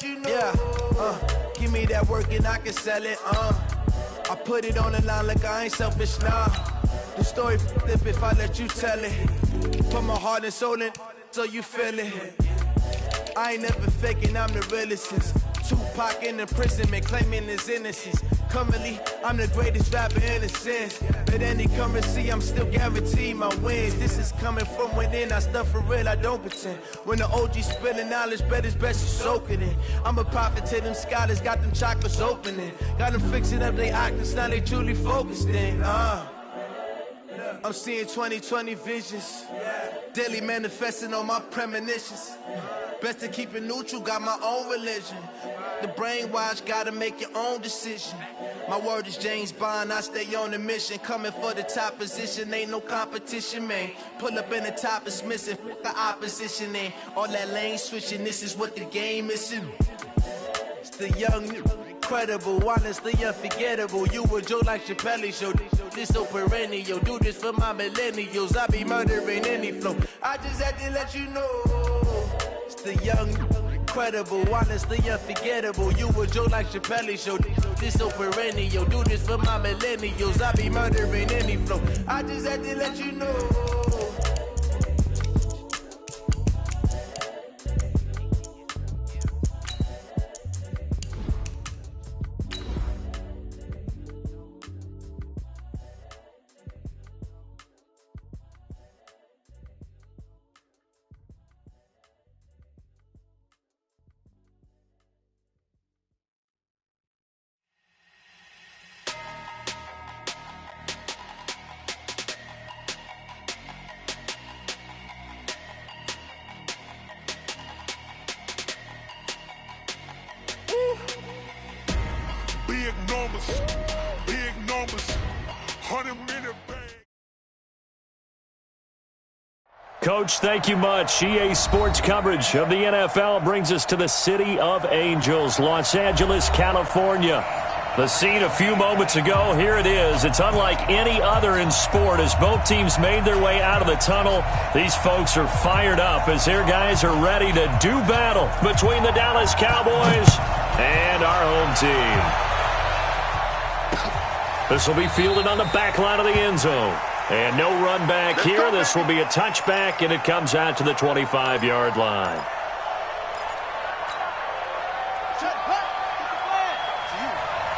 Yeah, give me that work and I can sell it, I put it on the line like I ain't selfish, nah. The story flip if I let you tell it. Put my heart and soul in so you feel it. I ain't never faking, I'm the realest since Tupac in imprisonment, claiming his innocence. Currently, I'm the greatest rapper in a sense. But any currency, I'm still guaranteed my wins. This is coming from within, I stuff for real, I don't pretend. When the OG spilling knowledge, bet it's best you soak it in. I'm a prophet to them scholars, got them chakras opening. Got them fixing up their octaves, now they truly focused in. I'm seeing 2020 visions, daily manifesting on my premonitions. Best to keep it neutral, got my own religion. The brainwash, gotta make your own decision. My word is James Bond, I stay on the mission. Coming for the top position, ain't no competition, man. Pull up in the top is missing, the opposition ain't. All that lane switching, this is what the game is. It's the young, incredible, honestly unforgettable. You a joke like Chappelle show. This so perennial, do this for my millennials. I be murdering any flow. I just had to let you know. It's the young, incredible, honestly unforgettable. You a joke like Chappelle show. This so perennial, do this for my millennials. I be murdering any flow. I just had to let you know. Big numbers, 100-minute bang. Coach, thank you much. EA Sports coverage of the NFL brings us to the City of Angels, Los Angeles, California. The scene a few moments ago, here it is. It's unlike any other in sport as both teams made their way out of the tunnel. These folks are fired up as their guys are ready to do battle between the Dallas Cowboys and our home team. This will be fielded on the back line of the end zone. And no run back here. This will be a touchback, and it comes out to the 25-yard line.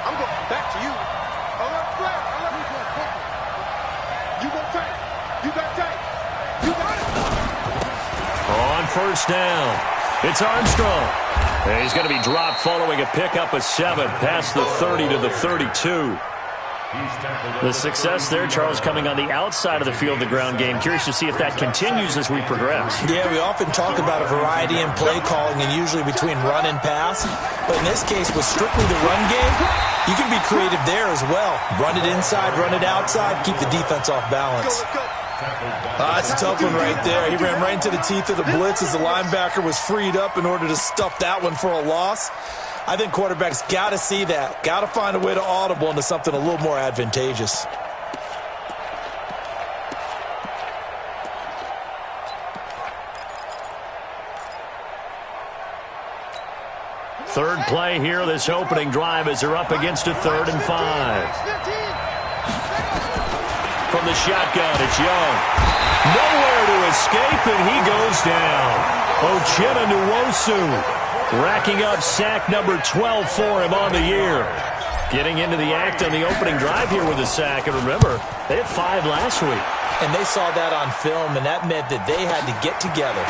I'm going back to you. You go tight. You got tight. You got it. On first down, it's Armstrong. And he's going to be dropped following a pickup of 7 past the 30 to the 32. The success there, Charles, coming on the outside of the field, the ground game. Curious to see if that continues as we progress. Yeah, we often talk about a variety in play calling and usually between run and pass. But in this case, with strictly the run game, you can be creative there as well. Run it inside, run it outside, keep the defense off balance. That's a tough one right there. He ran right into the teeth of the blitz as the linebacker was freed up in order to stuff that one for a loss. I think quarterbacks got to see that. Got to find a way to audible into something a little more advantageous. Third play here, this opening drive as they're up against a 3rd and 5. From the shotgun, it's Young. Nowhere to escape, and he goes down. Uchenna Nwosu racking up sack number 12 for him on the year. Getting into the act on the opening drive here with a sack. And remember, they had 5 last week. And they saw that on film, and that meant that they had to get together.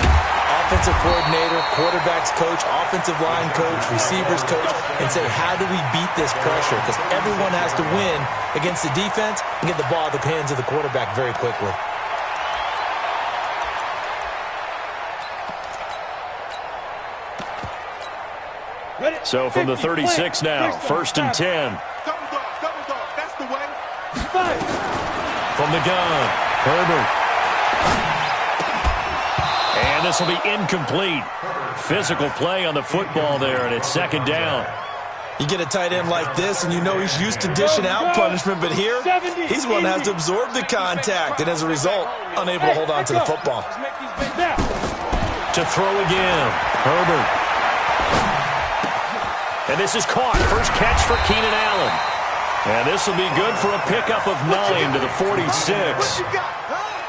Offensive coordinator, quarterbacks coach, offensive line coach, receivers coach, and say, how do we beat this pressure? Because everyone has to win against the defense and get the ball in the hands of the quarterback very quickly. So from the 36 now, 1st and 10. Double dog, that's the way. From the gun, Herbert. And this will be incomplete. Physical play on the football there, and it's 2nd down. You get a tight end like this, and you know he's used to dishing out punishment, but here, he's the one that has to absorb the contact, and as a result, unable to hold on to the football. To throw again, Herbert. And this is caught. First catch for Keenan Allen. And this will be good for a pickup of 9 to the 46.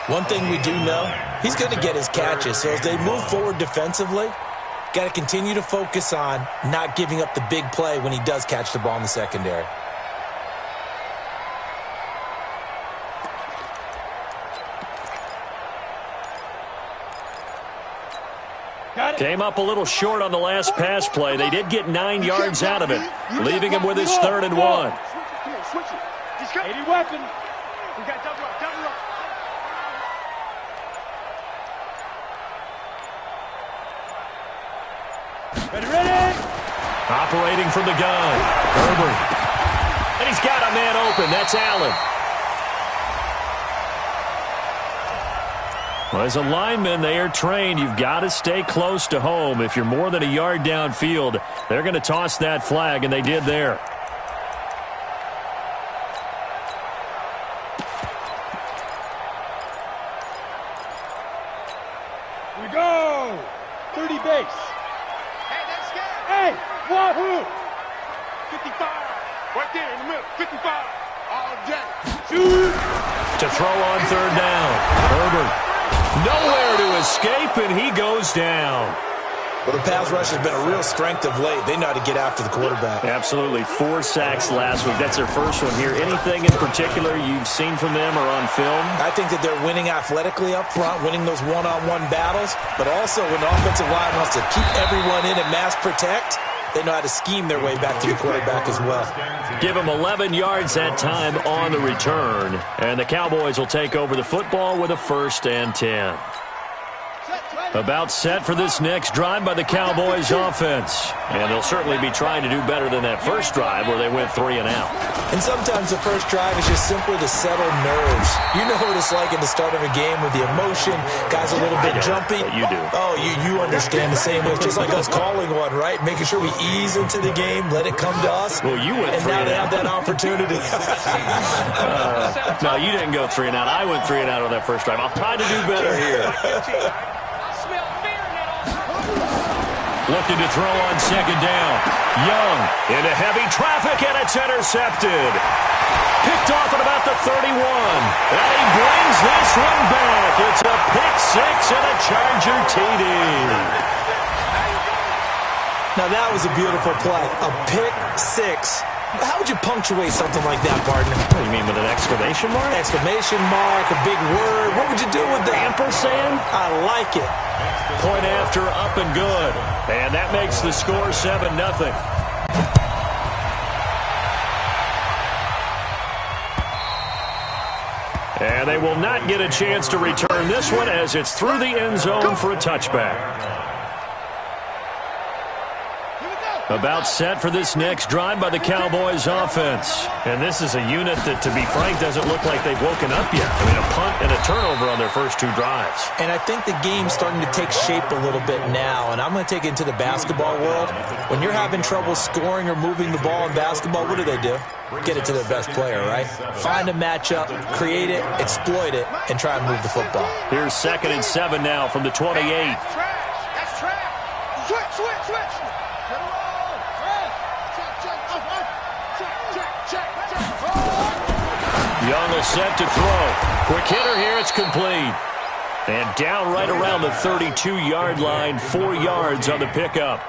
One thing we do know, he's going to get his catches. So as they move forward defensively, got to continue to focus on not giving up the big play when he does catch the ball in the secondary. Came up a little short on the last pass play. They did get 9 yards out of it, leaving him with his 3rd and 1. Switch it. He's got 80 weapon. We got double up, double up. Ready. Operating from the gun. Herbert. And he's got a man open. That's Allen. Well, as a lineman, they are trained. You've got to stay close to home. If you're more than a yard downfield, they're going to toss that flag, and they did there. We go. 30 base. Hey, that's good. Hey, wahoo. 55. Right there in the middle. 55. All day. Shoot. To throw on 3rd down. Herbert. Nowhere to escape, and he goes down. Well, the pass rush has been a real strength of late. They know how to get after the quarterback. Absolutely. 4 sacks last week. That's their first one here. Anything in particular you've seen from them or on film? I think that they're winning athletically up front, winning those one-on-one battles, but also when the offensive line wants to keep everyone in and mass protect, they know how to scheme their way back to the quarterback as well. Give him 11 yards that time on the return. And the Cowboys will take over the football with a 1st and 10. About set for this next drive by the Cowboys offense. And they'll certainly be trying to do better than that first drive where they went 3 and out. And sometimes the first drive is just simply to settle nerves. You know what it's like at the start of a game with the emotion. Guys a little bit jumpy. You do. Oh, you understand the same way. It's just like us calling one, right? Making sure we ease into the game, let it come to us. Well, you went 3 and out. And now they have that opportunity. No, you didn't go 3 and out. I went 3 and out on that first drive. I'll try to do better here. Looking to throw on 2nd down. Young into heavy traffic, and it's intercepted. Picked off at about the 31. And he brings this one back. It's a pick 6 and a Charger TD. Now, that was a beautiful play. A pick 6. How would you punctuate something like that, partner? What do you mean, with an exclamation mark? Exclamation mark, a big word. What would you do with that? Ampersand? I like it. Point after, up and good. And that makes the score 7-0. And they will not get a chance to return this one as it's through the end zone for a touchback. About set for this next drive by the Cowboys offense. And this is a unit that, to be frank, doesn't look like they've woken up yet. I mean, a punt and a turnover on their first 2 drives. And I think the game's starting to take shape a little bit now. And I'm going to take it into the basketball world. When you're having trouble scoring or moving the ball in basketball, what do? Get it to their best player, right? Find a matchup, create it, exploit it, and try and move the football. Here's 2nd and 7 now from the 28. That's trash. Switch. Young will set to throw. Quick hitter here, it's complete. And down right around the 32-yard line, 4 yards on the pickup.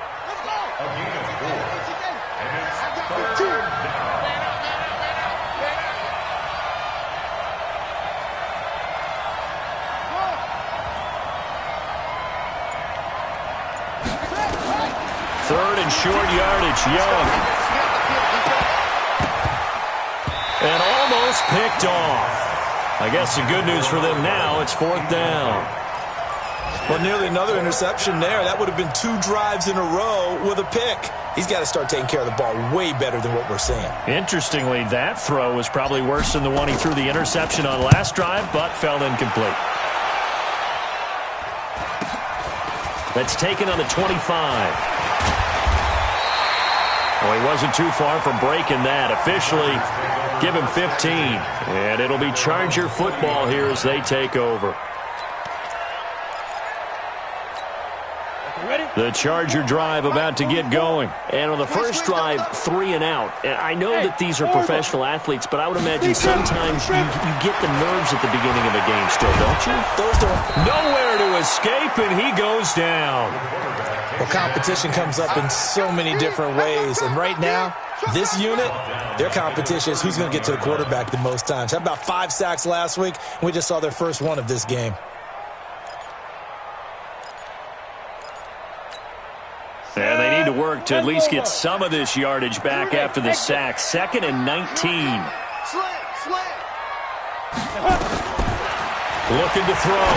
Third and short yardage, Young. And almost picked off. I guess the good news for them now, it's 4th down. Well, nearly another interception there. That would have been 2 drives in a row with a pick. He's got to start taking care of the ball way better than what we're seeing. Interestingly, that throw was probably worse than the one he threw the interception on last drive, but fell incomplete. That's taken on the 25. Well, he wasn't too far from breaking that. Officially, give him 15. And it'll be Charger football here as they take over. Okay, ready? The Charger drive about to get going. And on the first drive, 3 and out. And I know that these are professional athletes, but I would imagine sometimes you get the nerves at the beginning of a game still, don't you? Those don't. Nowhere to escape, and he goes down. Well, competition comes up in so many different ways. And right now, this unit, their competition is who's going to get to the quarterback the most times. Had about 5 sacks last week, and we just saw their first one of this game. And they need to work to at least get some of this yardage back after the sack. 2nd and 19. Looking to throw.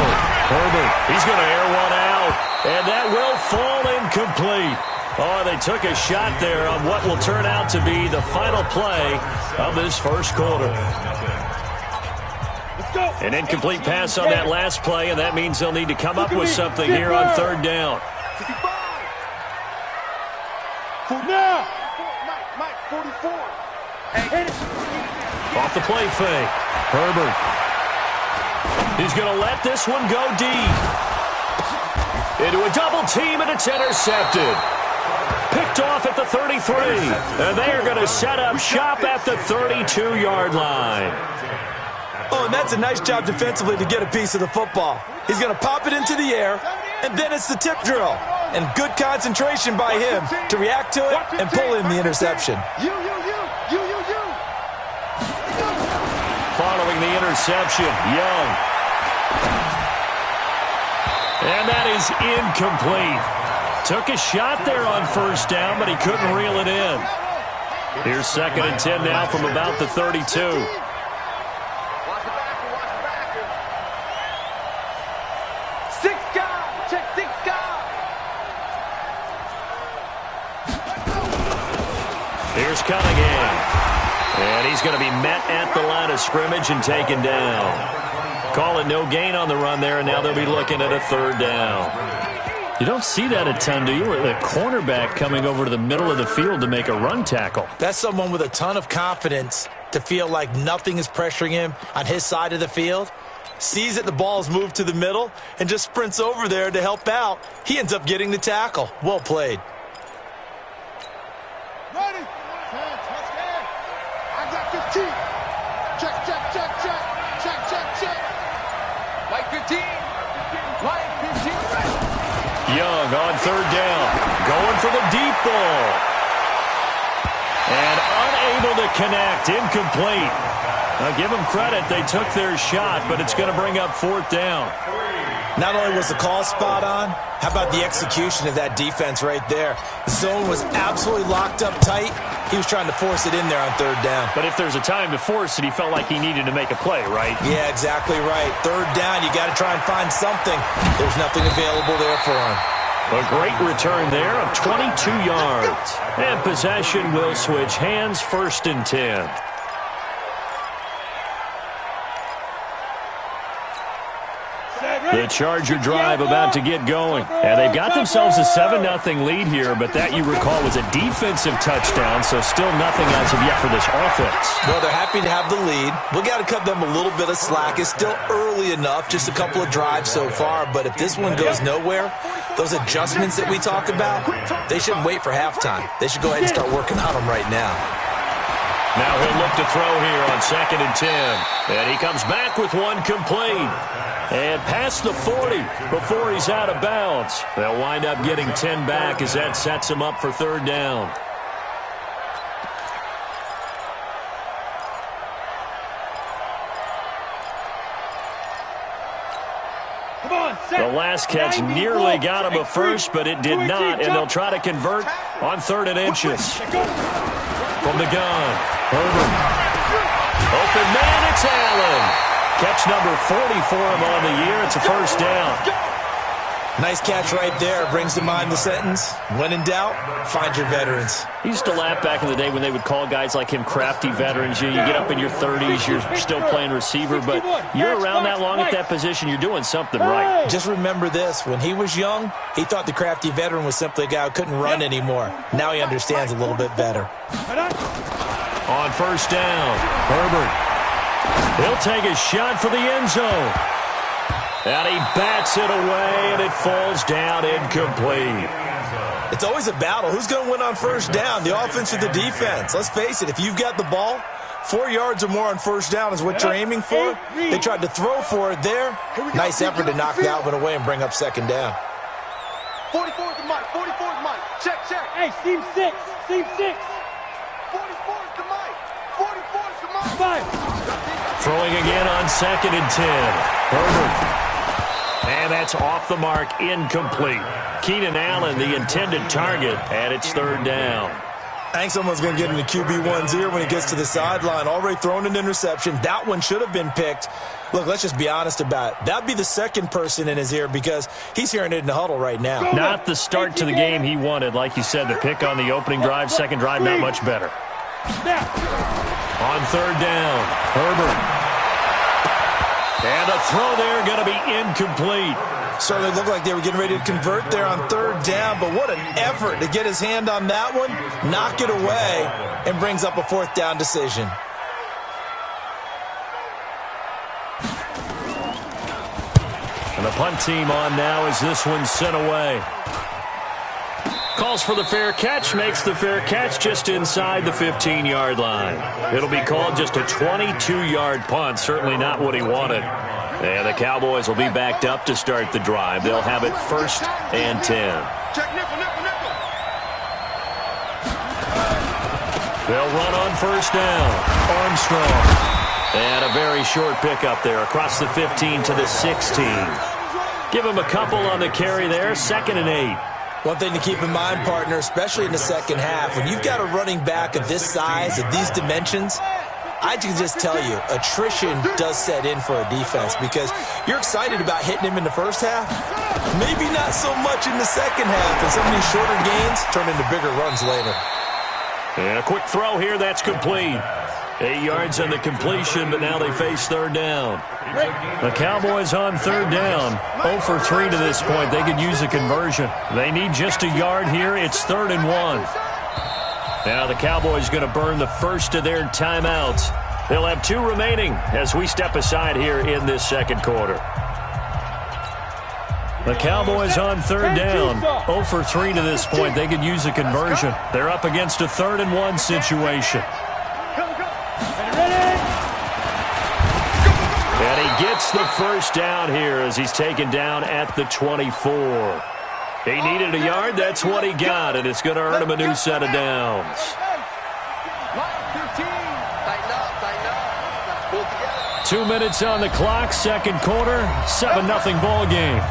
Herbert, he's going to air one out. And that will fall incomplete. Oh, they took a shot there on what will turn out to be the final play of this first quarter. An incomplete pass on that last play, and that means they'll need to come up with something here on 3rd down. Now, Mike, 44. Off the play fake. Herbert. He's going to let this one go deep. Into a double team, and it's intercepted. Picked off at the 33. And they are going to set up shop at the 32-yard line. Oh, and that's a nice job defensively to get a piece of the football. He's going to pop it into the air, and then it's the tip drill. And good concentration by him to react to it and pull in the interception. Following the interception, Young. And that is incomplete. Took a shot there on 1st down, but he couldn't reel it in. Here's 2nd and 10 now from about the 32. Here's Cunningham. And he's going to be met at the line of scrimmage and taken down. Call it no gain on the run there, and now they'll be looking at a 3rd down. You don't see that a ton, do you? The cornerback coming over to the middle of the field to make a run tackle. That's someone with a ton of confidence to feel like nothing is pressuring him on his side of the field. Sees that the ball's moved to the middle and just sprints over there to help out. He ends up getting the tackle. Well played. Ready? I got 15. Check. Like 15. Like 15. Young on 3rd down. Going for the deep ball. And unable to connect. Incomplete. Now give them credit. They took their shot, but it's going to bring up 4th down. Not only was the call spot on, how about the execution of that defense right there? The zone was absolutely locked up tight. He was trying to force it in there on 3rd down. But if there's a time to force it, he felt like he needed to make a play, right? Yeah, exactly right. 3rd down, you got to try and find something. There's nothing available there for him. A great return there of 22 yards. And possession will switch hands. 1st and 10. The Charger drive about to get going. And they've got themselves a 7-0 lead here, but that, you recall, was a defensive touchdown, so still nothing as of yet for this offense. Well, they're happy to have the lead. We've got to cut them a little bit of slack. It's still early enough, just a couple of drives so far, but if this one goes nowhere, those adjustments that we talk about, they shouldn't wait for halftime. They should go ahead and start working on them right now. Now he'll look to throw here on 2nd and 10. And he comes back with one complete. And past the 40 before he's out of bounds. They'll wind up getting 10 back as that sets him up for 3rd down. The last catch nearly got him a first, but it did not, and they'll try to convert on 3rd and inches. From the gun, Herbert. Open man, it's Allen. Catch number 40 for him on the year. It's a 1st down. Nice catch right there. Brings to mind the sentence, when in doubt, find your veterans. He used to laugh back in the day when they would call guys like him crafty veterans. You get up in your 30s, you're still playing receiver, but you're around that long at that position, you're doing something right. Just remember this. When he was young, he thought the crafty veteran was simply a guy who couldn't run anymore. Now he understands a little bit better. On 1st down, Herbert. He'll take a shot for the end zone. And he bats it away, and it falls down incomplete. It's always a battle. Who's going to win on first down, the offense or the defense? Let's face it, if you've got the ball, 4 yards or more on first down is what you're aiming for. They tried to throw for it there. Nice effort to knock that one away and bring up second down. 44 is the mic. 44 is the mic. Check. Hey, seam 6. Seam 6. 44 is the mic. 44 is the mic. 5. Throwing again on 2nd and 10. Herbert. And that's off the mark, incomplete. Keenan Allen, the intended target, and it's 3rd down. I think someone's going to get in the QB1's ear when he gets to the sideline. Already thrown an interception. That one should have been picked. Look, let's just be honest about it. That'd be the second person in his ear because he's hearing it in the huddle right now. Not the start to the game he wanted. Like you said, the pick on the opening drive, second drive, not much better. On 3rd down, Herbert. And a throw there going to be incomplete. Certainly looked like they were getting ready to convert there on 3rd down, but what an effort to get his hand on that one, knock it away, and brings up a 4th down decision. And the punt team on now as this one's sent away. Calls for the fair catch, makes the fair catch just inside the 15-yard line. It'll be called just a 22-yard punt, certainly not what he wanted. And the Cowboys will be backed up to start the drive. They'll have it 1st and 10. Check nickel. They'll run on 1st down. Armstrong. And a very short pickup there across the 15 to the 16. Give him a couple on the carry there, 2nd and 8. One thing to keep in mind, partner, especially in the second half, when you've got a running back of this size, of these dimensions, I can just tell you, attrition does set in for a defense because you're excited about hitting him in the first half, maybe not so much in the second half, and some of these shorter gains turn into bigger runs later. And a quick throw here, that's complete. 8 yards on the completion, but now they face 3rd down. The Cowboys on 3rd down. 0 for 3 to this point. They could use a conversion. They need just a yard here. It's 3rd and 1. Now the Cowboys going to burn the first of their timeouts. They'll have 2 remaining as we step aside here in this second quarter. The Cowboys on 3rd down. 0 for 3 to this point. They could use a conversion. They're up against a 3rd and 1 situation. And he gets the first down here as he's taken down at the 24. He needed a yard. That's what he got, and it's going to earn him a new set of downs. 2 minutes on the clock, second quarter, 7-0 ball game.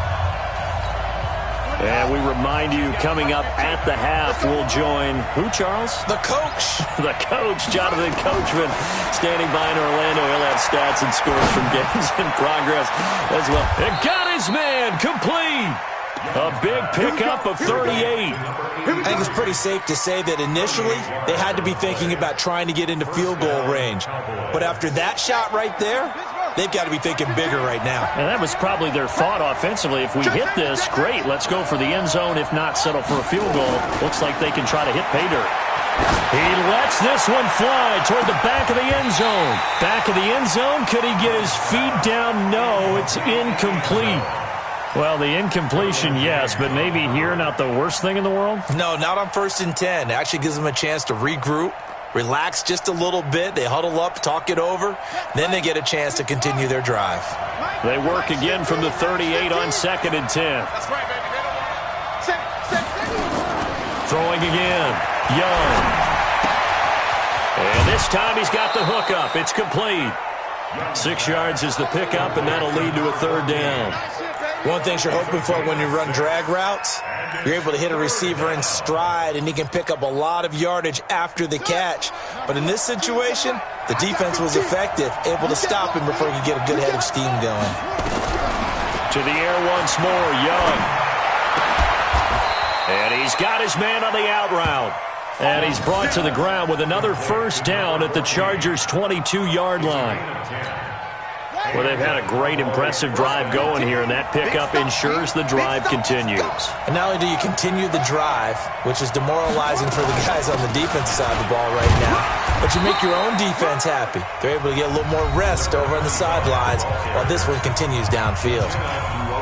And we remind you, coming up at the half, we'll join who, Charles? The coach. The coach, Jonathan Coachman, standing by in Orlando. He'll have stats and scores from games in progress as well. And got his man complete. A big pickup of 38. I think it's pretty safe to say that initially they had to be thinking about trying to get into field goal range. But after that shot right there, they've got to be thinking bigger right now. And that was probably their thought offensively. If we hit this, great. Let's go for the end zone. If not, settle for a field goal. Looks like they can try to hit pay dirt. He lets this one fly toward the back of the end zone. Back of the end zone. Could he get his feet down? No, it's incomplete. Well, the incompletion, yes, but maybe here not the worst thing in the world? No, not on 1st and 10. It actually gives them a chance to regroup, relax just a little bit. They huddle up, talk it over. Then they get a chance to continue their drive. They work again from the 38 on 2nd and 10. That's right, baby. Throwing again. Young. And this time he's got the hook up. It's complete. 6 yards is the pickup, and that'll lead to a 3rd down. One thing you're hoping for when you run drag routes, you're able to hit a receiver in stride, and he can pick up a lot of yardage after the catch. But in this situation, the defense was effective, able to stop him before he could get a good head of steam going. To the air once more, Young. And he's got his man on the out route. And he's brought to the ground with another first down at the Chargers' 22-yard line. Well, they've had a great, impressive drive going here, and that pickup ensures the drive continues. And not only do you continue the drive, which is demoralizing for the guys on the defensive side of the ball right now, but you make your own defense happy. They're able to get a little more rest over on the sidelines while this one continues downfield.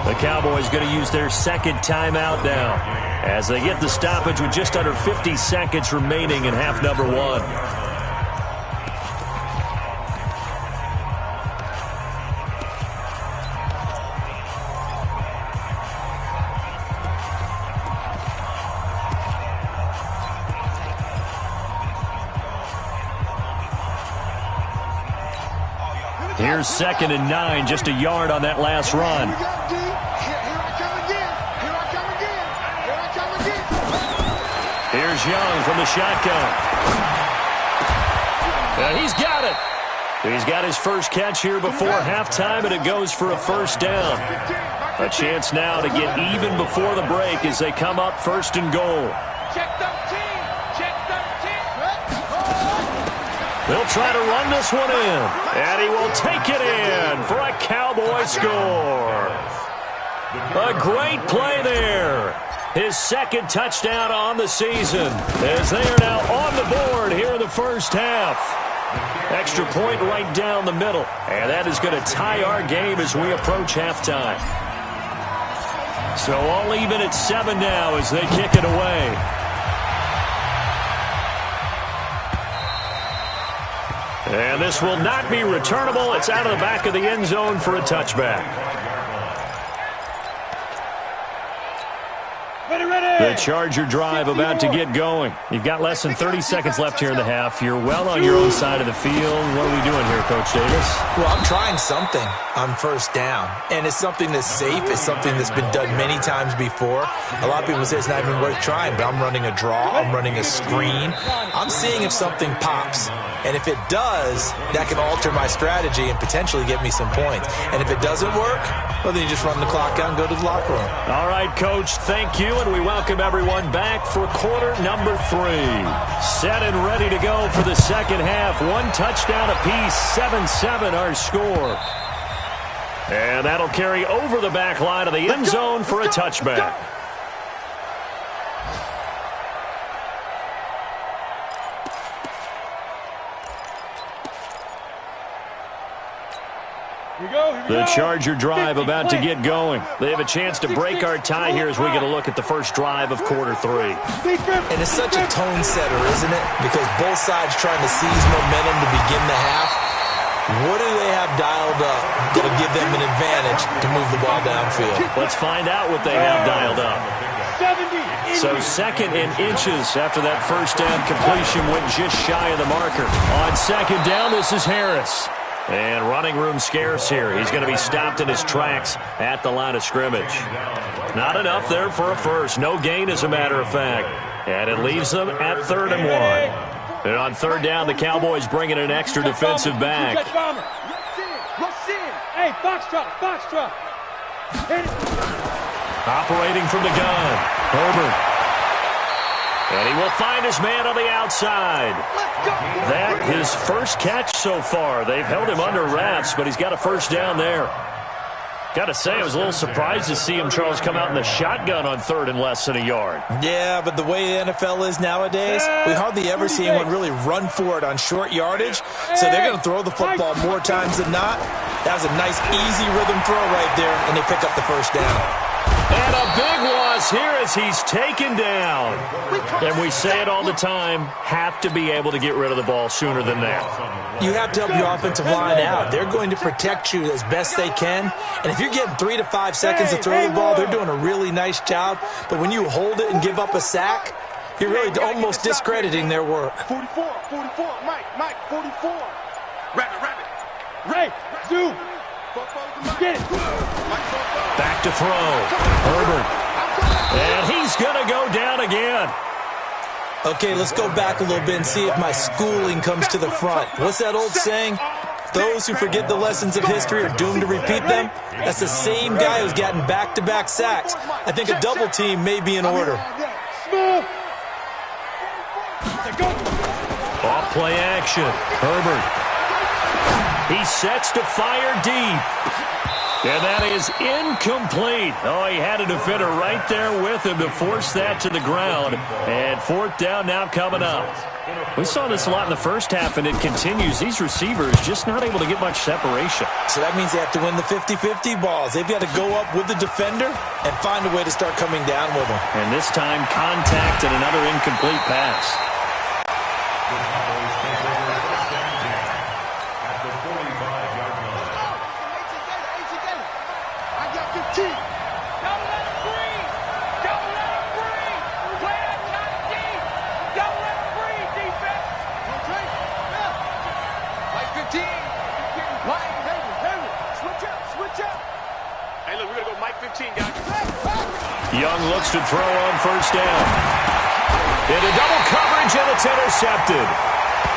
The Cowboys going to use their second timeout now. as they get the stoppage with just under 50 seconds remaining in half number one. Here's 2nd and 9, just a yard on that last run. Here's Young from the shotgun. He's got it. He's got his first catch here before halftime, and it goes for a first down. A chance now to get even before the break as they come up 1st and goal. Check 13. Check 13. They'll try to run this one in, and he will take it in for a Cowboy score. A great play there. His 2nd touchdown on the season as they are now on the board here in the first half. Extra point right down the middle, and that is going to tie our game as we approach halftime. So all even at 7 now as they kick it away. And this will not be returnable. It's out of the back of the end zone for a touchback. The Charger drive about to get going. You've got less than 30 seconds left here in the half. You're well on your own side of the field. What are we doing here, Coach Davis? Well, I'm trying something on first down, and it's something that's safe. It's something that's been done many times before. A lot of people say it's not even worth trying, but I'm running a draw. I'm running a screen. I'm seeing if something pops. And if it does, that can alter my strategy and potentially get me some points. And if it doesn't work, well, then you just run the clock out and go to the locker room. All right, Coach, thank you, and we welcome everyone back for quarter number 3. Set and ready to go for the second half. 1 touchdown apiece, 7-7 our score. And that'll carry over the back line of the end zone for a touchback. The Charger drive about to get going. They have a chance to break our tie here as we get a look at the first drive of quarter 3. And it's such a tone setter, isn't it? Because both sides trying to seize momentum to begin the half. What do they have dialed up that'll give them an advantage to move the ball downfield? Let's find out what they have dialed up. So 2nd and inches after that first down completion went just shy of the marker. On 2nd down, this is Harris. And running room scarce here. He's going to be stopped in his tracks at the line of scrimmage. Not enough there for a first. No gain, as a matter of fact. And it leaves them at 3rd and 1. And on 3rd down, the Cowboys bring in an extra defensive back. Hey, Foxtrot. Operating from the gun, Herbert. And he will find his man on the outside. That his first catch so far. They've held him under wraps, but he's got a first down there. Got to say, I was a little surprised to see him, Charles, come out in the shotgun on 3rd and less than a yard. Yeah, but the way the NFL is nowadays, we hardly ever see anyone really run for it on short yardage. So they're going to throw the football more times than not. That was a nice, easy rhythm throw right there, and they pick up the first down. And a big loss here as he's taken down. And we say it all the time, have to be able to get rid of the ball sooner than that. You have to help your offensive line out. They're going to protect you as best they can. And if you're getting 3 to 5 seconds to throw the ball, they're doing a really nice job. But when you hold it and give up a sack, you're really almost discrediting their work. 44, Mike, 44. Rabbit. Ray, zoom. Get it. Back to throw. Herbert. And he's going to go down again. Okay, let's go back a little bit and see if my schooling comes to the front. What's that old saying? Those who forget the lessons of history are doomed to repeat them. That's the same guy who's gotten back-to-back sacks. I think a double team may be in order. Off play action. Herbert. He sets to fire deep. And that is incomplete. Oh, he had a defender right there with him to force that to the ground. And fourth down now coming up. We saw this a lot in the first half, and it continues. These receivers just not able to get much separation. So that means they have to win the 50-50 balls. They've got to go up with the defender and find a way to start coming down with them. And this time, contact and another incomplete pass. Young looks to throw on first down. Into double coverage, and it's intercepted.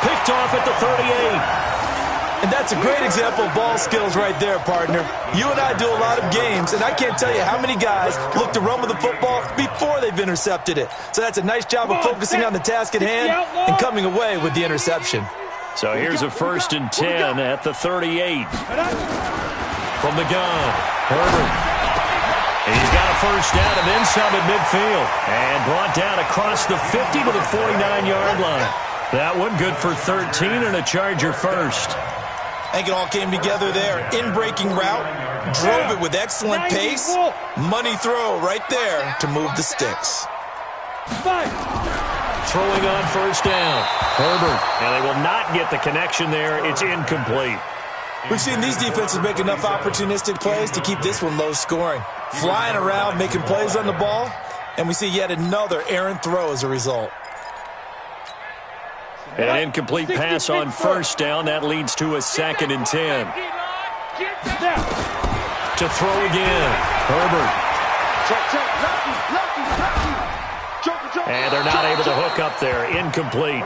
Picked off at the 38. And that's a great example of ball skills right there, partner. You and I do a lot of games, and I can't tell you how many guys look to run with the football before they've intercepted it. So that's a nice job of focusing on the task at hand and coming away with the interception. So here's a 1st and 10 at the 38. From the gun, Herbert. He's got a first down and then some at midfield. And brought down across the 50 to the 49-yard line. That one good for 13 and a Charger first. I think it all came together there. In-breaking route, drove it with excellent pace. Money throw right there to move the sticks. Throwing on first down, Herbert. And they will not get the connection there. It's incomplete. We've seen these defenses make enough opportunistic plays to keep this one low scoring. Flying around, making plays on the ball, and we see yet another errant throw as a result. An incomplete pass on first down. That leads to a 2nd and 10. To throw again, Herbert. And they're not able to hook up there. Incomplete.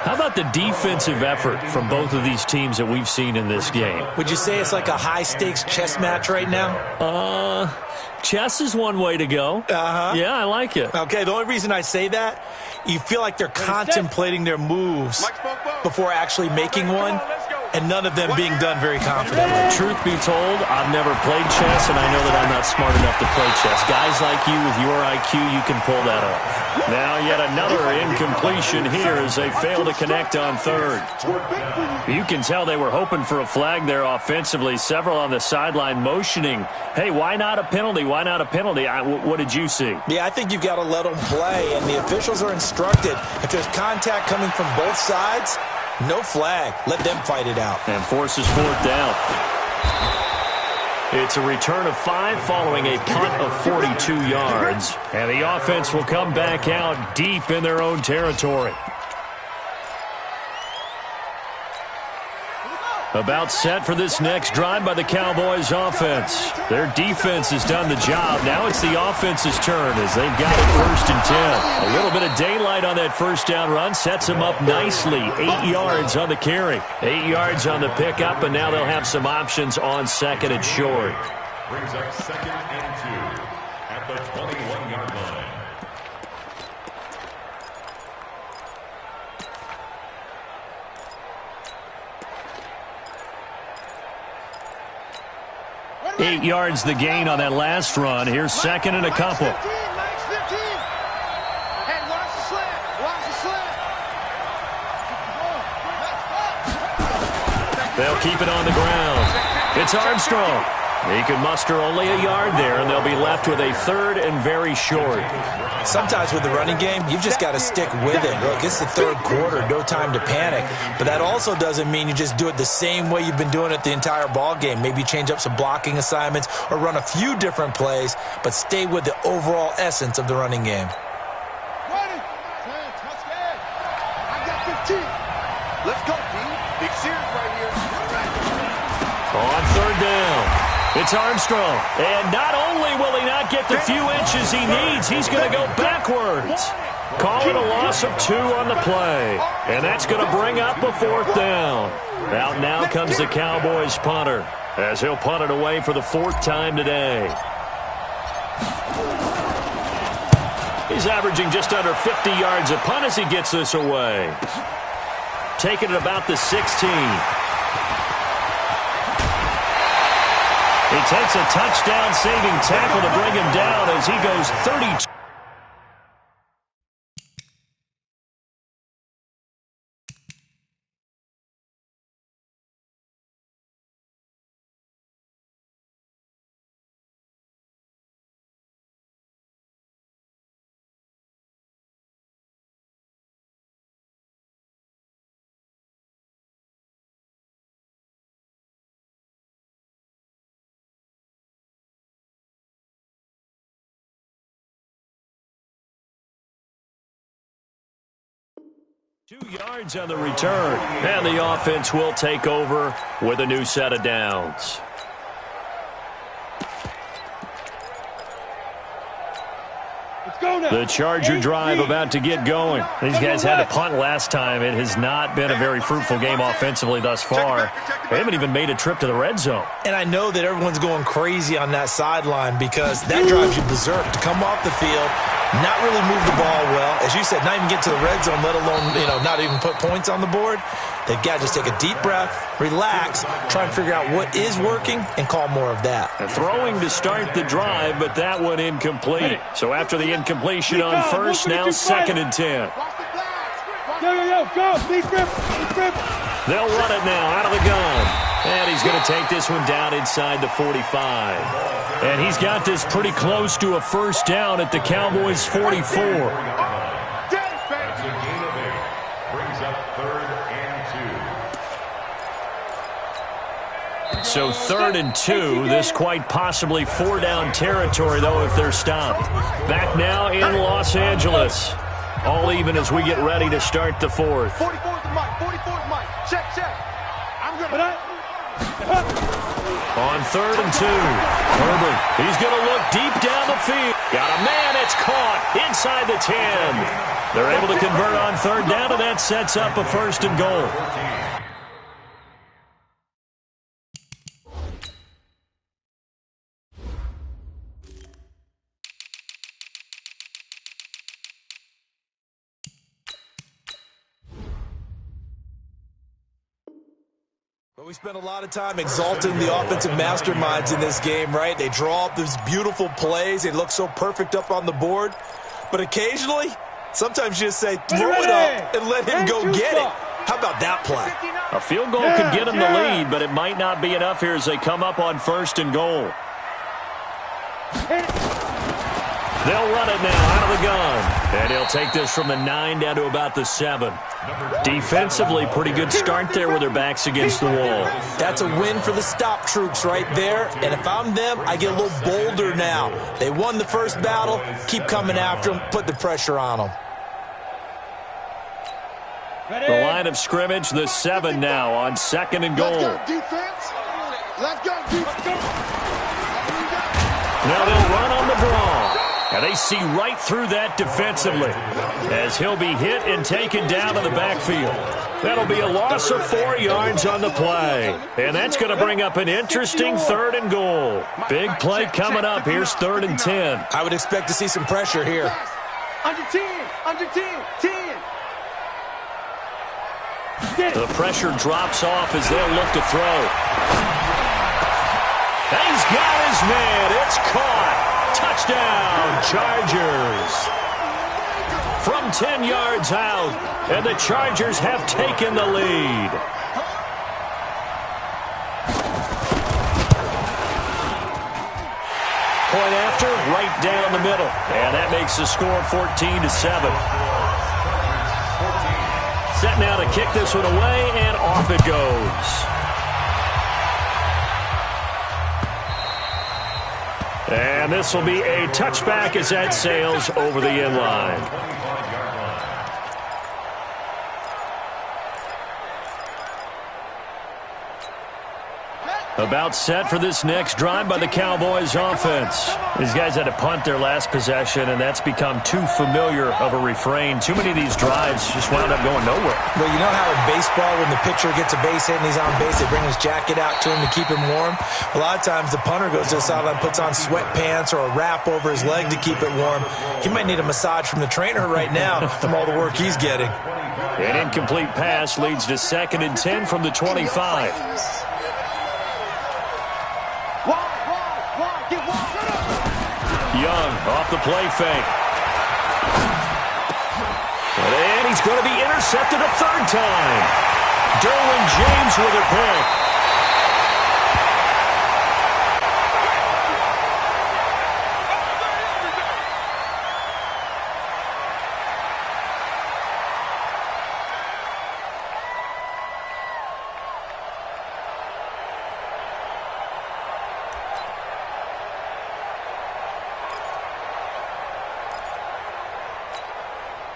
How about the defensive effort from both of these teams that we've seen in this game? Would you say it's like a high-stakes chess match right now? Chess is one way to go. Yeah, I like it. Okay, the only reason I say that, you feel like they're contemplating their moves before actually making one, and none of them being done very confidently. Truth be told, I've never played chess, and I know that I'm not smart enough to play chess. Guys like you with your IQ, you can pull that off. Now yet another incompletion here as they fail to connect on third. You can tell they were hoping for a flag there offensively. Several on the sideline motioning, hey, why not a penalty? Why not a penalty? What did you see? Yeah, I think you've got to let them play, and the officials are instructed. If there's contact coming from both sides, no flag. Let them fight it out. And forces fourth down. It's a return of 5 following a punt of 42 yards. And the offense will come back out deep in their own territory. About set for this next drive by the Cowboys offense. Their defense has done the job. Now it's the offense's turn as they've got it 1st and 10. A little bit of daylight on that first down run sets them up nicely. 8 yards on the carry. 8 yards on the pickup, and now they'll have some options on 2nd and short. Brings up 2nd and 2 at the 21-yard line. Eight yards the gain on that last run. Here's 2nd and a couple. They'll keep it on the ground. It's Armstrong. He can muster only a yard there, and they'll be left with a 3rd and very short. Sometimes with the running game, you've just got to stick with it. Look, it's the 3rd quarter, no time to panic. But that also doesn't mean you just do it the same way you've been doing it the entire ball game. Maybe change up some blocking assignments or run a few different plays, but stay with the overall essence of the running game. Let's go, D. Big series right here. On 3rd down. It's Armstrong. And not only will he not get the few inches he needs, he's going to go backwards. Call it a loss of 2 on the play. And that's going to bring up a 4th down. Out now comes the Cowboys punter, as he'll punt it away for the 4th time today. He's averaging just under 50 yards a punt as he gets this away. Taking it about the 16. He takes a touchdown-saving tackle to bring him down as he goes 32. Yards on the return, and the offense will take over with a new set of downs. The Charger drive about to get going. These guys had to punt last time. It has not been a very fruitful game offensively thus far. They haven't even made a trip to the red zone. And I know that everyone's going crazy on that sideline because that drives you berserk to come off the field, not really move the ball well. As you said, not even get to the red zone, let alone, not even put points on the board. They've got to just take a deep breath, relax, try and figure out what is working, and call more of that. Throwing to start the drive, but that one incomplete. So after the incompletion on first, now 2nd and 10. Go. They'll run it now out of the gun. And he's going to take this one down inside the 45. And he's got this pretty close to a first down at the Cowboys' 44. That's a gain of 8. Brings up 3rd and 2. So 3rd and 2. This quite possibly 4-down territory, though, if they're stopped. Back now in Los Angeles. All even as we get ready to start the 4th. 44's Mike. Check. I'm going to... On 3rd and 2, Herbert, he's going to look deep down the field. Got a man, it's caught inside the 10. They're able to convert on 3rd down, and that sets up a 1st and goal. We spent a lot of time exalting the offensive masterminds in this game, right? They draw up these beautiful plays. They look so perfect up on the board. But occasionally, sometimes you just say, throw it up and let him go get it. How about that play? A field goal could get them the lead, but it might not be enough here as they come up on 1st and goal. They'll run it now out of the gun. And he'll take this from the 9 down to about the 7. Defensively, pretty good start there with their backs against the wall. That's a win for the stop troops right there. And if I'm them, I get a little bolder now. They won the first battle. Keep coming after them. Put the pressure on them. The line of scrimmage, the 7 now on 2nd and goal. Let's go, defense. Let's go, defense. Now they'll run on the brawl. And they see right through that defensively as he'll be hit and taken down to the backfield. That'll be a loss of 4 yards on the play. And that's going to bring up an interesting 3rd and goal. Big play coming up. Here's 3rd and 10. I would expect to see some pressure here. Under 10. The pressure drops off as they'll look to throw. He's got his man. It's caught. Touchdown, Chargers. From 10 yards out, and the Chargers have taken the lead. Point after, right down the middle. And that makes the score 14-7. Set now to kick this one away, and off it goes. And this will be a touchback as that sails over the end line. About set for this next drive by the Cowboys offense. These guys had to punt their last possession, and that's become too familiar of a refrain. Too many of these drives just wound up going nowhere. Well, you know how in baseball, when the pitcher gets a base hit and he's on base, they bring his jacket out to him to keep him warm? A lot of times the punter goes to the sideline, puts on sweatpants or a wrap over his leg to keep it warm. He might need a massage from the trainer right now from all the work he's getting. An incomplete pass leads to 2nd and 10 from the 25. off the play fake. And he's going to be intercepted a third time. Derwin James with a pick.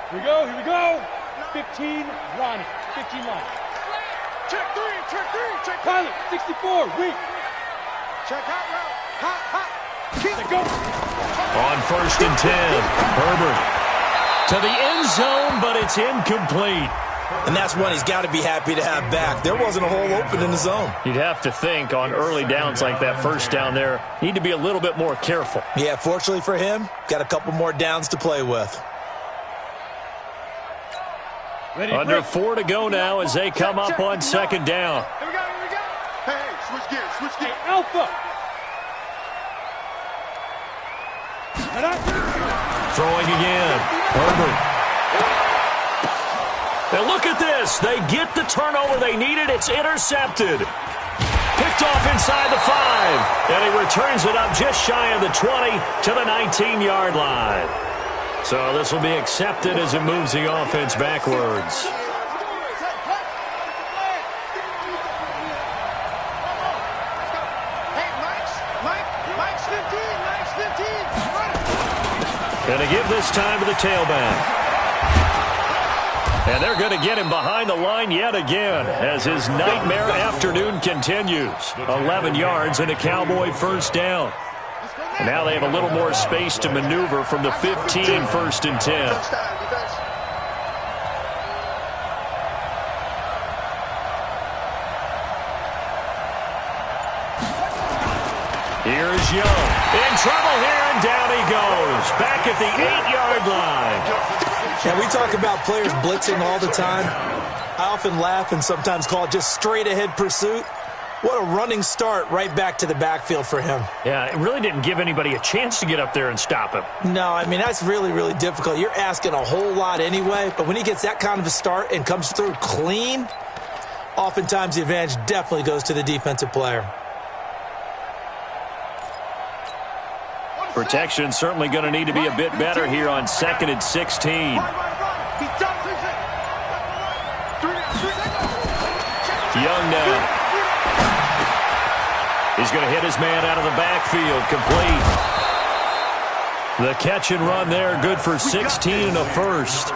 Here we go. 15, Ronnie. 15 line. Check three. Pilot, 64, weak. Check hot route. Hot. Keep go. On 1st and 10, Herbert to the end zone, but it's incomplete. And that's one he's got to be happy to have back. There wasn't a hole open in the zone. You'd have to think on early downs like that first down there, need to be a little bit more careful. Yeah, fortunately for him, got a couple more downs to play with. Under 4 to go now as they come up on 2nd down. Here we go. Hey, switch gears. Alpha. Throwing again. Herbert. And look at this. They get the turnover they needed. It's intercepted. Picked off inside the 5. And he returns it up just shy of the 20 to the 19-yard line. So this will be accepted as it moves the offense backwards. Going to give this time to the tailback. And they're going to get him behind the line yet again as his nightmare afternoon continues. 11 yards and a Cowboy first down. And now they have a little more space to maneuver from the 15, 1st and 10. Here's Young. In trouble here, and down he goes. Back at the 8-yard line. Yeah, we talk about players blitzing all the time. I often laugh and sometimes call it just straight-ahead pursuit. What a running start right back to the backfield for him. Yeah, it really didn't give anybody a chance to get up there and stop him. No, I mean, that's really, really difficult. You're asking a whole lot anyway, but when he gets that kind of a start and comes through clean, oftentimes the advantage definitely goes to the defensive player. Protection certainly going to need to be a bit better here on 2nd and 16. Young now. He's going to hit his man out of the backfield, complete. The catch and run there, good for 16 and a first.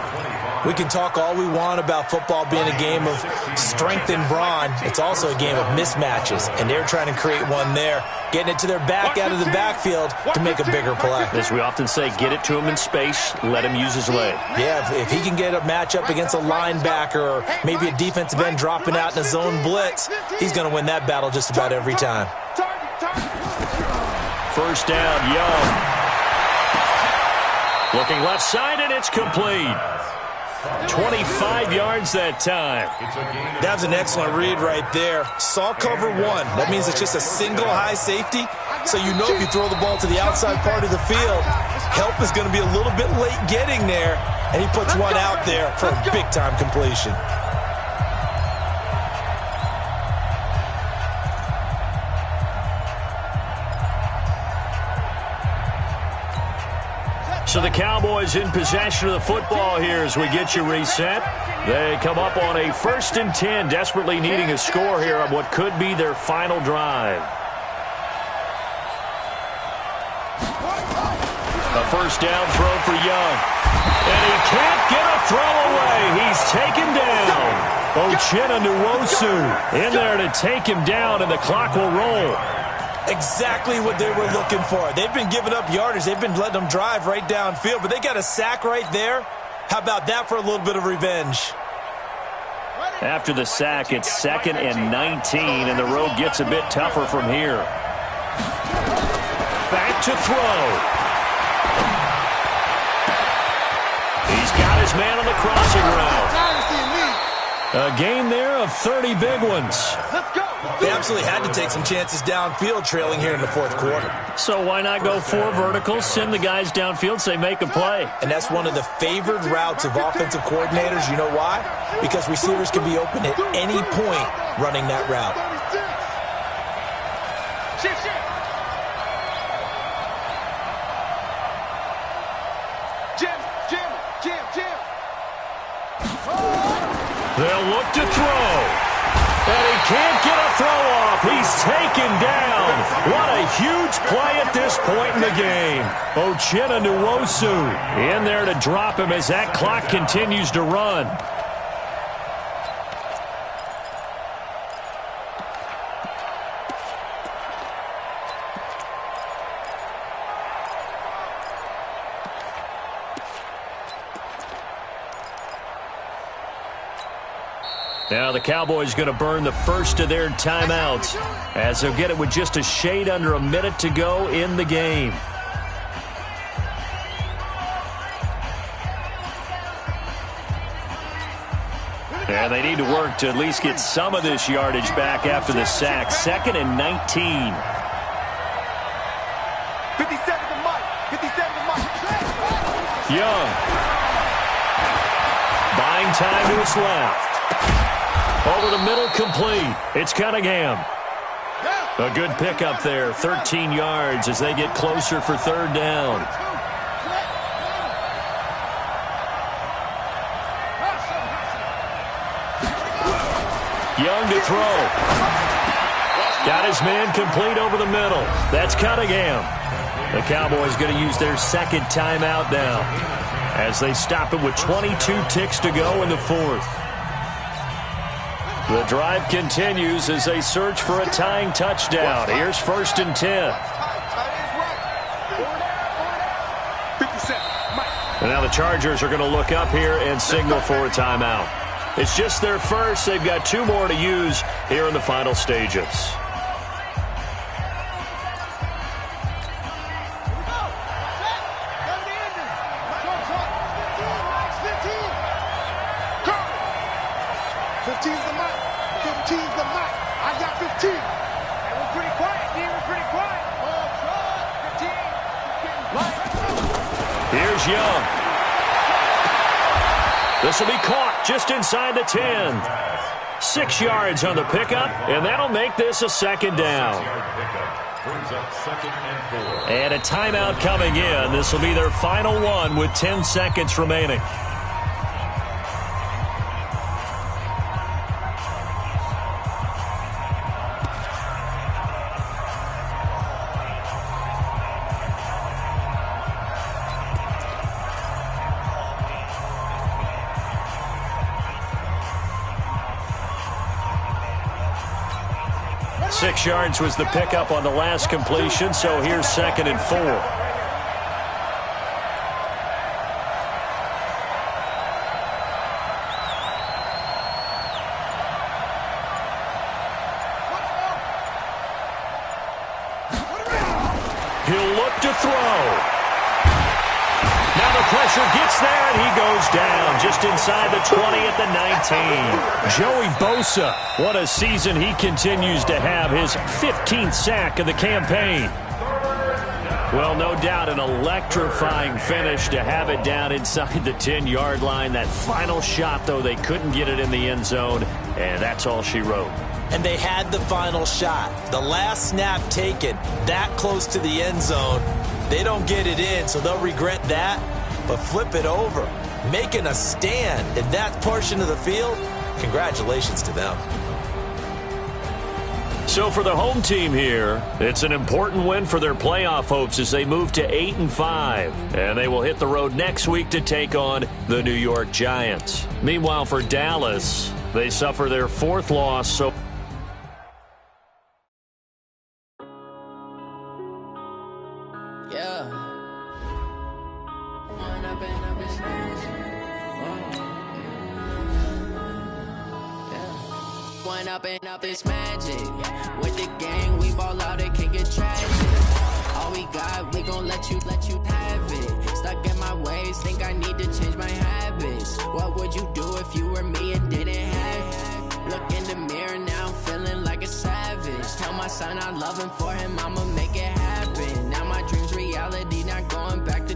We can talk all we want about football being a game of strength and brawn. It's also a game of mismatches, and they're trying to create one there, getting it to their back out of the backfield to make a bigger play. As we often say, get it to him in space, let him use his leg. Yeah, if he can get a matchup against a linebacker or maybe a defensive end dropping out in a zone blitz, he's going to win that battle just about every time. First down, Young. Looking left side, and it's complete. 25 yards that time. That was an excellent read right there. Saw cover 1. That means it's just a single high safety. So you know if you throw the ball to the outside part of the field, help is going to be a little bit late getting there. And he puts one out there for a big-time completion. So the Cowboys in possession of the football here as we get you reset. They come up on a 1st and 10, desperately needing a score here on what could be their final drive. A first down throw for Young. And he can't get a throw away. He's taken down. Uchenna Nwosu in there to take him down, and the clock will roll. Exactly what they were looking for. They've been giving up yardage. They've been letting them drive right downfield, but they got a sack right there. How about that for a little bit of revenge? After the sack, it's 2nd and 19, and the road gets a bit tougher from here. Back to throw. He's got his man on the crossing route. A game there of 30 big ones. Let's go. They absolutely had to take some chances downfield trailing here in the fourth quarter. So why not go 4 verticals, send the guys downfield, say make a play? And that's one of the favored routes of offensive coordinators. You know why? Because receivers can be open at any point running that route. They'll look to throw. And he can't get a throw off. He's taken down. What a huge play at this point in the game. Uchenna Nwosu in there to drop him as that clock continues to run. Now the Cowboys going to burn the first of their timeouts as they'll get it with just a shade under a minute to go in the game. And they need to work to at least get some of this yardage back after the sack. 2nd and 19. 57 to Mike. 57 to Mike. Young. Buying time to his left. Over the middle, complete. It's Cunningham. A good pickup there, 13 yards as they get closer for 3rd down. Young to throw. Got his man complete over the middle. That's Cunningham. The Cowboys going to use their 2nd timeout now as they stop it with 22 ticks to go in the 4th. The drive continues as they search for a tying touchdown. Here's 1st and 10. And now the Chargers are going to look up here and signal for a timeout. It's just their first. They've got 2 more to use here in the final stages. Here's Young. This will be caught just inside the 10. 6 yards on the pickup, and that'll make this a 2nd down. And a timeout coming in. This will be their final one with 10 seconds remaining. Six yards was the pickup on the last completion, so here's 2nd and 4. He'll look to throw. Now the pressure gets there, and he goes down just inside the 20 at the 19. Joey Bosa, what a season he continues to have, his 15th sack of the campaign. Well, no doubt an electrifying finish to have it down inside the 10-yard line. That final shot, though, they couldn't get it in the end zone, and that's all she wrote. And they had the final shot. The last snap taken that close to the end zone. They don't get it in, so they'll regret that. But flip it over, making a stand in that portion of the field, congratulations to them. So for the home team here, it's an important win for their playoff hopes as they move to 8-5. And they will hit the road next week to take on the New York Giants. Meanwhile, for Dallas, they suffer their 4th loss. So up is magic. With the gang, we ball out, it can get tragic. All we got, we gon' let you have it. Stuck in my ways, think I need to change my habits. What would you do if you were me and didn't have it? son, I love him, for him, I'ma make it happen. Now my dream's reality, not going back to.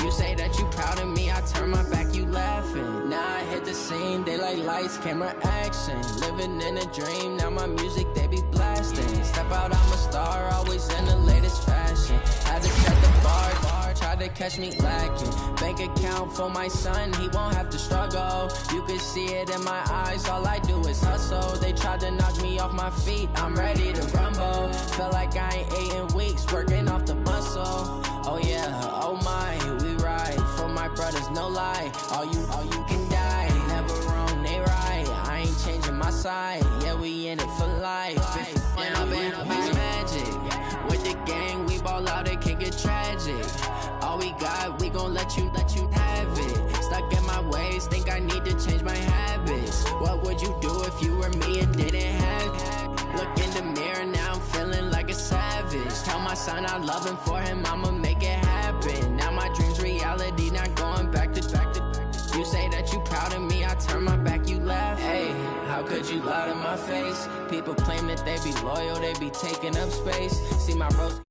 You say that you proud of me, I turn my back, you laughing. Now I hit the scene, they like lights, camera, action. Living in a dream, now my music, they be blasting. Step out, I'm a star, always in the latest fashion. Had to set the bar, tried to catch me lacking. Bank account for my son, he won't have to struggle. You can see it in my eyes, all I do is hustle. They tried to knock me off my feet, I'm ready to rumble. Felt like I ain't ate in weeks, working off the muscle. Oh yeah, oh my, we ride for my brothers, no lie. All you can die, never wrong, they right. I ain't changing my side, yeah, we in it for life. And I've been magic with the gang, we ball out, it can get tragic. All we got, we gon' let you have it. Stuck in my ways, think I need to change my habits. What would you do if you were me and didn't have it? Look in the mirror, now I'm feeling like a savage. Tell my son I love him, for him, I'ma make it happen. Now my dream's reality, not going back to. You say that you proud of me, I turn my back, you laugh. Hey, how could you lie to my face? People claim that they be loyal, they be taking up space. See my rose.